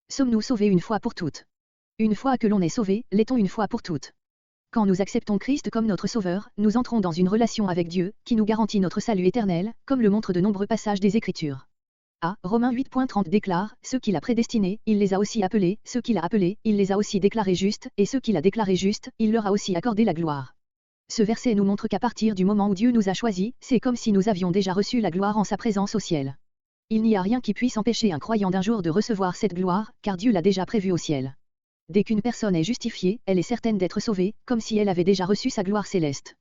Sommes-nous sauvés une fois pour toutes? Une fois que l'on est sauvé, l'est-on une fois pour toutes? Quand nous acceptons Christ comme notre Sauveur, nous entrons dans une relation avec Dieu, qui nous garantit notre salut éternel, comme le montrent de nombreux passages des Écritures. Romains 8.30 déclare, ceux qu'il a prédestinés, il les a aussi appelés, ceux qu'il a appelés, il les a aussi déclarés justes, et ceux qu'il a déclarés justes, il leur a aussi accordé la gloire. Ce verset nous montre qu'à partir du moment où Dieu nous a choisis, c'est comme si nous avions déjà reçu la gloire en sa présence au ciel. Il n'y a rien qui puisse empêcher un croyant d'un jour de recevoir cette gloire, car Dieu l'a déjà prévue au ciel. Dès qu'une personne est justifiée, elle est certaine d'être sauvée, comme si elle avait déjà reçu sa gloire céleste.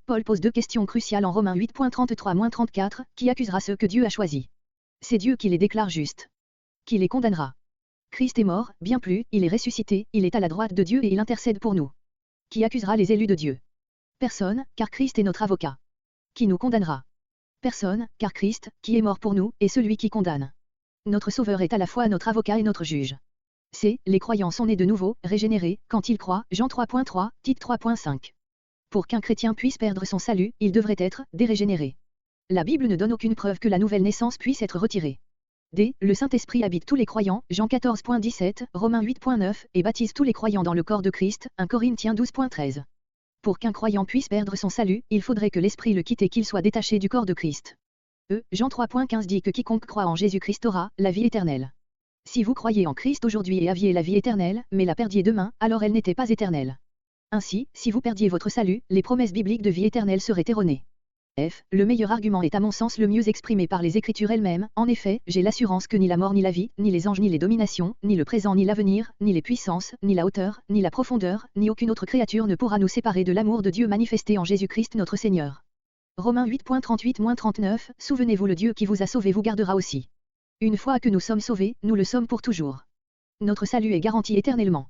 Paul pose deux questions cruciales en Romains 8.33-34, qui accusera ceux que Dieu a choisis? C'est Dieu qui les déclare justes. Qui les condamnera? Christ est mort, bien plus, il est ressuscité, il est à la droite de Dieu et il intercède pour nous. Qui accusera les élus de Dieu? Personne, car Christ est notre avocat. Qui nous condamnera? Personne, car Christ, qui est mort pour nous, est celui qui condamne. Notre Sauveur est à la fois notre avocat et notre juge. Les croyants sont nés de nouveau, régénérés, quand ils croient, Jean 3.3, Tite 3.5. Pour qu'un chrétien puisse perdre son salut, il devrait être dérégénéré. La Bible ne donne aucune preuve que la nouvelle naissance puisse être retirée. Le Saint-Esprit habite tous les croyants, Jean 14.17, Romains 8.9, et baptise tous les croyants dans le corps de Christ, 1 Corinthiens 12.13. Pour qu'un croyant puisse perdre son salut, il faudrait que l'Esprit le quitte et qu'il soit détaché du corps de Christ. Jean 3.15 dit que quiconque croit en Jésus-Christ aura la vie éternelle. Si vous croyez en Christ aujourd'hui et aviez la vie éternelle, mais la perdiez demain, alors elle n'était pas éternelle. Ainsi, si vous perdiez votre salut, les promesses bibliques de vie éternelle seraient erronées. Le meilleur argument est à mon sens le mieux exprimé par les Écritures elles-mêmes. En effet, j'ai l'assurance que ni la mort ni la vie, ni les anges ni les dominations, ni le présent ni l'avenir, ni les puissances, ni la hauteur, ni la profondeur, ni aucune autre créature ne pourra nous séparer de l'amour de Dieu manifesté en Jésus-Christ notre Seigneur. Romains 8.38-39, souvenez-vous, le Dieu qui vous a sauvé vous gardera aussi. Une fois que nous sommes sauvés, nous le sommes pour toujours. Notre salut est garanti éternellement.